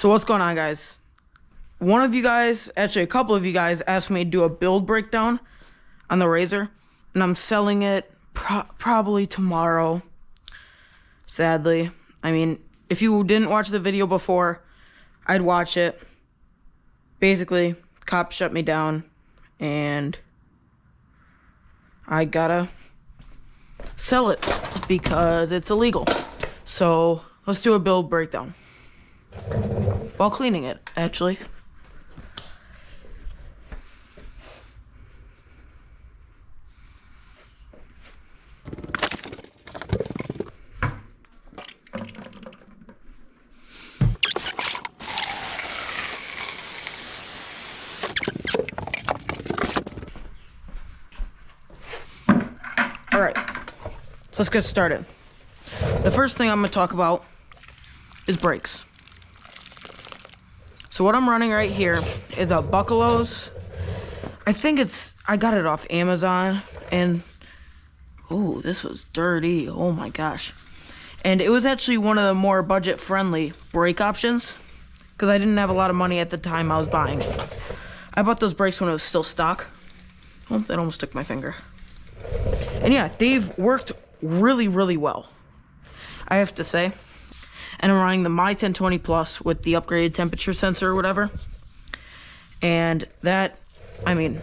So what's going on, guys? One of you guys, actually a couple of you guys, asked me to do a build breakdown on the Razor, and I'm selling it probably tomorrow, sadly. I mean, if you didn't watch the video before, I'd watch it. Basically, cops shut me down, and I gotta sell it because it's illegal. So let's do a build breakdown. While cleaning it, actually. Alright, so let's get started. The first thing I'm going to talk about is brakes. So what I'm running right here is a Buckalos. I got it off Amazon, and oh, this was dirty. Oh my gosh. And it was actually one of the more budget-friendly brake options because I didn't have a lot of money at the time I was buying it. I bought those brakes when it was still stock. Oh, that almost took my finger. And yeah, they've worked really, really well, I have to say. And I'm running the My 1020 Plus with the upgraded temperature sensor or whatever. And that, I mean,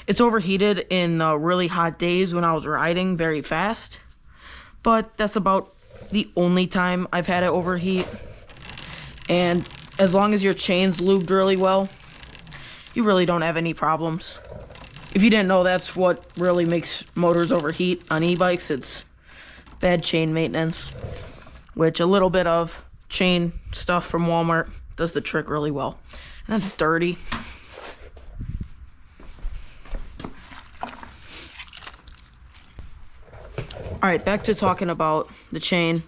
it's overheated in the really hot days when I was riding very fast. But that's about the only time I've had it overheat. And as long as your chain's lubed really well, you really don't have any problems. If you didn't know, that's what really makes motors overheat on e-bikes. It's bad chain maintenance, which a little bit of chain stuff from Walmart does the trick really well. And that's dirty. Alright, back to talking about the chain.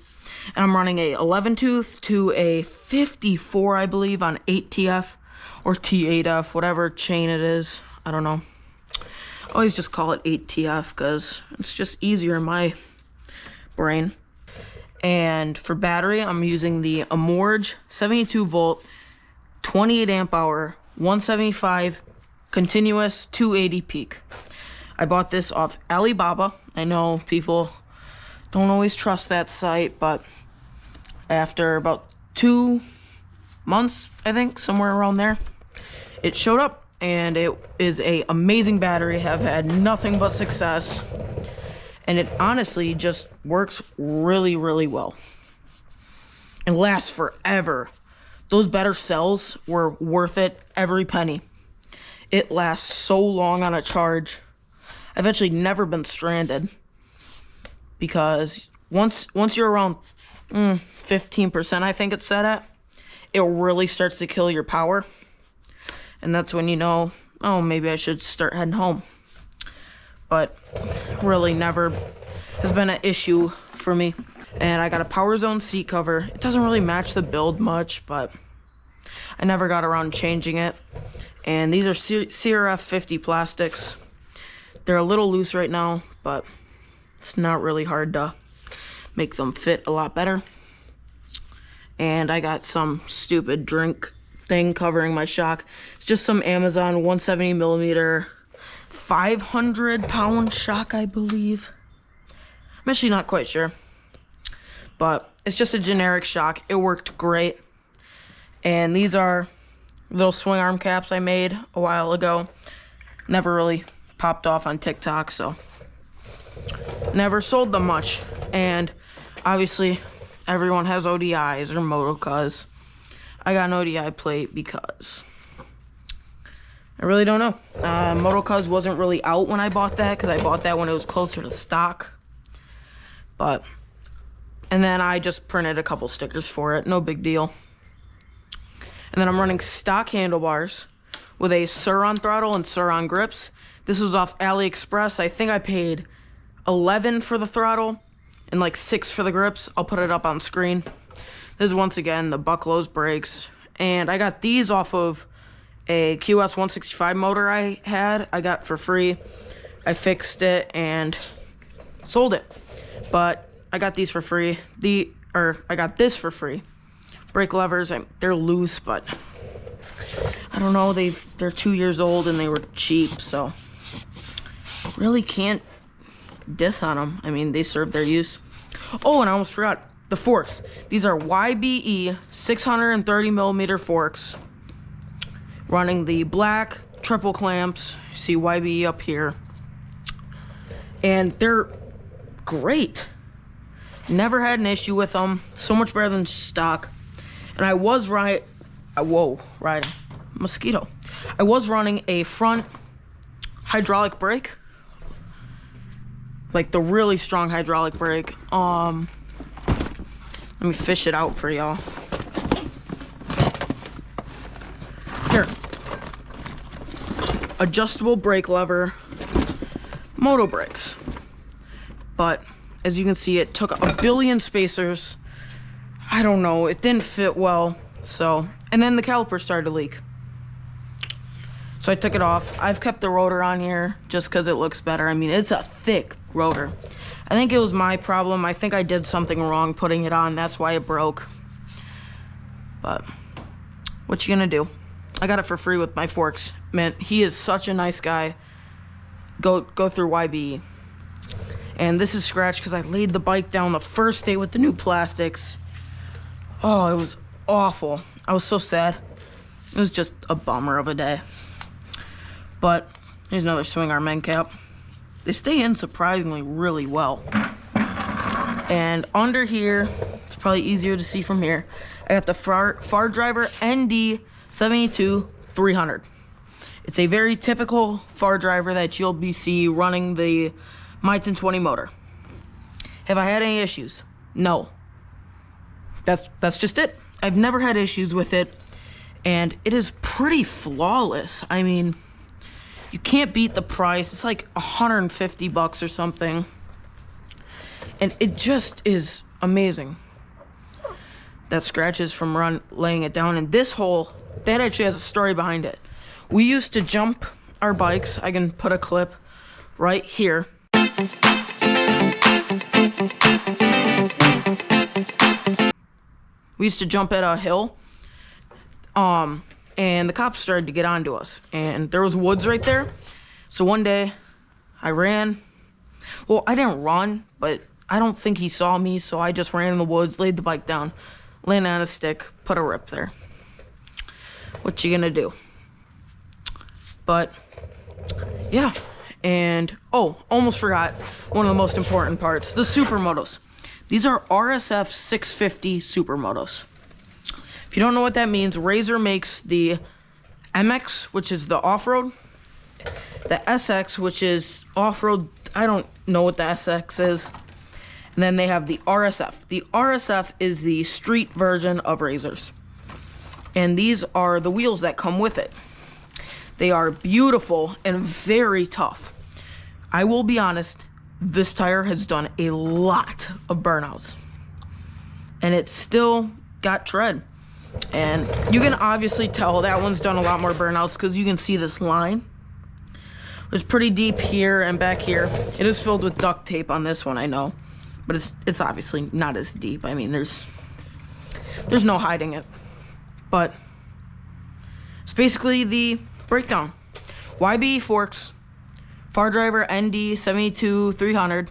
And I'm running a 11 tooth to a 54, I believe, on 8TF or T8F, whatever chain it is. I don't know. I always just call it 8TF because it's just easier in my brain. And for battery, I'm using the Amorge 72 volt, 28 amp hour, 175 continuous, 280 peak. I bought this off Alibaba. I know people don't always trust that site, but after about 2 months, I think, somewhere around there, it showed up. And it is an amazing battery. Have had nothing but success. And it honestly just works really, really well. And lasts forever. Those better cells were worth it, every penny. It lasts so long on a charge. I've actually never been stranded. Because once you're around 15%, I think it's set at, it really starts to kill your power. And that's when you know, oh, maybe I should start heading home. But really never has been an issue for me. And I got a Power Zone seat cover. It doesn't really match the build much, but I never got around changing it. And these are CRF 50 plastics. They're a little loose right now, but it's not really hard to make them fit a lot better. And I got some stupid drink thing covering my shock. It's just some Amazon 170 millimeter 500 pound shock, I believe. I'm actually not quite sure, but it's just a generic shock. It worked great. And these are little swing arm caps I made a while ago. Never really popped off on TikTok, so never sold them much. And obviously everyone has ODIs or Moto cuz. I got an ODI plate because I really don't know. Moto Cuz wasn't really out when I bought that because I bought that when it was closer to stock. And then I just printed a couple stickers for it. No big deal. And then I'm running stock handlebars with a Sur-On throttle and Sur-On grips. This was off AliExpress. I think I paid $11 for the throttle and like $6 for the grips. I'll put it up on screen. This is once again the Buckalos brakes. And I got these off of a QS 165 motor I had. I got for free. I fixed it and sold it. But I got these for free. I got this for free brake levers, they're loose, but I don't know, they're 2 years old and they were cheap, so really can't diss on them. I mean, they serve their use. Oh, and I almost forgot the forks. These are YBE 630 millimeter forks, running the black triple clamps. You see YBE up here, and they're great. Never had an issue with them. So much better than stock. And I was riding mosquito. I was running a front hydraulic brake, like the really strong hydraulic brake. Let me fish it out for y'all. Here. Adjustable brake lever, Moto brakes. But as you can see, it took a billion spacers. I don't know, it didn't fit well. So, and then the caliper started to leak. So I took it off. I've kept the rotor on here just because it looks better. I mean, it's a thick rotor. I think it was my problem. I think I did something wrong putting it on. That's why it broke. But what you gonna do? I got it for free with my forks. Man, he is such a nice guy. Go through YBE. And this is scratched because I laid the bike down the first day with the new plastics. Oh, it was awful. I was so sad. It was just a bummer of a day. But here's another swing arm end cap. They stay in surprisingly really well. And under here, it's probably easier to see from here, I got the far driver ND 72-300. It's a very typical far driver that you'll be see running the Moto 20 motor. Have I had any issues? No. That's just it. I've never had issues with it, and it is pretty flawless. I mean, you can't beat the price. It's like $150 or something, and it just is amazing. That scratches from laying it down, and this hole, that actually has a story behind it. We used to jump our bikes. I can put a clip right here. We used to jump at a hill, and the cops started to get onto us, and there was woods right there. So one day, I ran. Well, I didn't run, but I don't think he saw me, so I just ran in the woods, laid the bike down, landed on a stick, put a rip there. What you gonna do? But, yeah. And, oh, almost forgot one of the most important parts, the supermotos. These are RSF 650 supermotos. If you don't know what that means, Razor makes the MX, which is the off-road, the SX, which is off-road. I don't know what the SX is. And then they have the RSF. The RSF is the street version of Razors. And these are the wheels that come with it. They are beautiful and very tough. I will be honest, this tire has done a lot of burnouts, and it's still got tread. And you can obviously tell that one's done a lot more burnouts because you can see this line. It's pretty deep here and back here. It is filled with duct tape on this one, I know, but it's obviously not as deep. I mean, there's no hiding it. But it's basically the breakdown. YBE forks, far driver ND 72-300,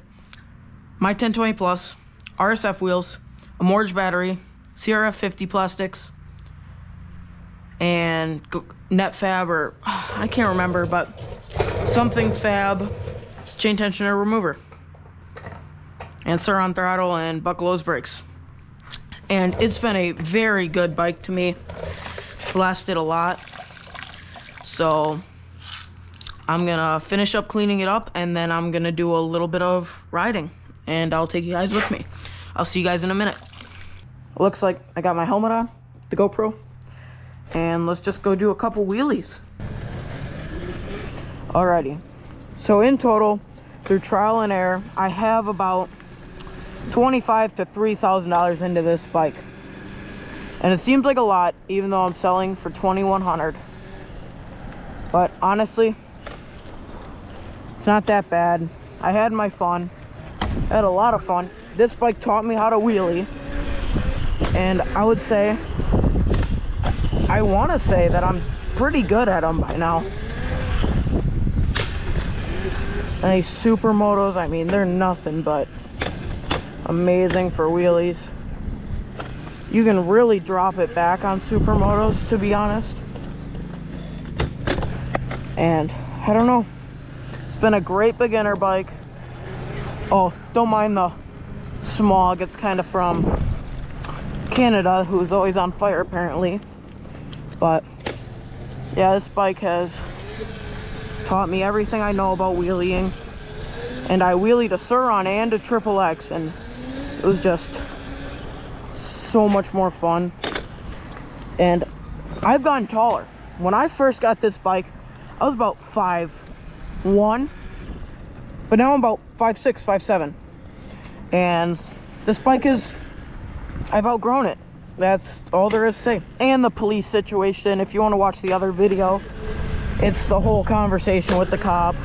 my 1020 Plus, RSF wheels, a Morge battery, CRF 50 plastics, and net fab, or I can't remember, but something fab chain tensioner remover, and Sur-on throttle and Bucklows brakes. And it's been a very good bike to me. It's lasted a lot. So I'm gonna finish up cleaning it up, and then I'm gonna do a little bit of riding, and I'll take you guys with me. I'll see you guys in a minute. It looks like I got my helmet on, the GoPro, and let's just go do a couple wheelies. Alrighty, so in total, through trial and error, I have about $2,500 to $3,000 into this bike, and it seems like a lot, even though I'm selling for $2,100. But honestly, it's not that bad. I had my fun. I had a lot of fun. This bike taught me how to wheelie. And I would say, I want to say that I'm pretty good at them by now. And these supermotos, I mean, they're nothing but amazing for wheelies. You can really drop it back on supermotos, to be honest. And I don't know, it's been a great beginner bike. Oh, don't mind the smog, it's kind of from Canada, who's always on fire apparently. But yeah, this bike has taught me everything I know about wheeling. And I wheelied a Sur-Ron and a XXX, and it was just so much more fun. And I've gotten taller. When I first got this bike, I was about 5'1", but now I'm about 5'6", 5'7". And this bike is, I've outgrown it. That's all there is to say. And the police situation, if you want to watch the other video, it's the whole conversation with the cop.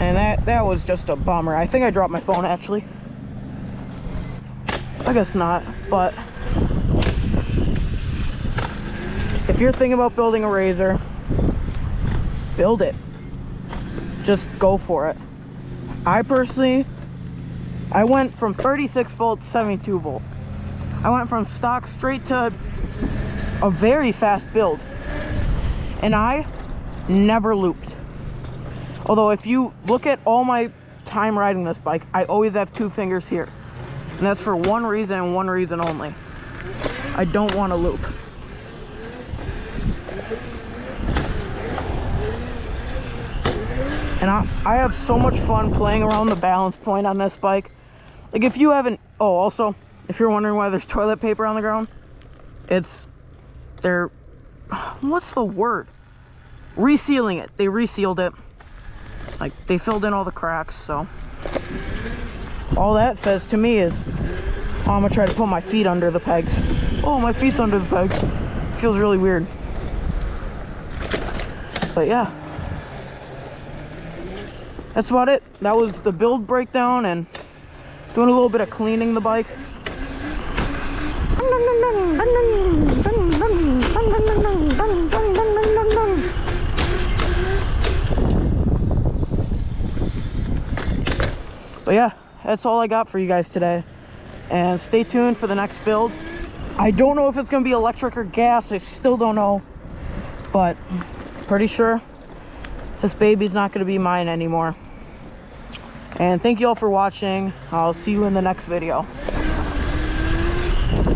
And that was just a bummer. I think I dropped my phone, actually. I guess not, but if you're thinking about building a Razor, build it. Just go for it. I personally, I went from 36 volt to 72 volt. I went from stock straight to a very fast build. And I never looped. Although if you look at all my time riding this bike, I always have 2 fingers here. And that's for one reason and one reason only. I don't want to loop. And I have so much fun playing around the balance point on this bike. Like if you haven't, oh, also, if you're wondering why there's toilet paper on the ground, they're, what's the word? Resealing it. They resealed it. Like they filled in all the cracks, so. All that says to me is, oh, I'm gonna try to put my feet under the pegs. Oh, my feet's under the pegs. Feels really weird. But yeah. That's about it. That was the build breakdown and doing a little bit of cleaning the bike. But yeah, that's all I got for you guys today. And stay tuned for the next build. I don't know if it's gonna be electric or gas. I still don't know. But pretty sure this baby's not gonna be mine anymore. And thank you all for watching. I'll see you in the next video.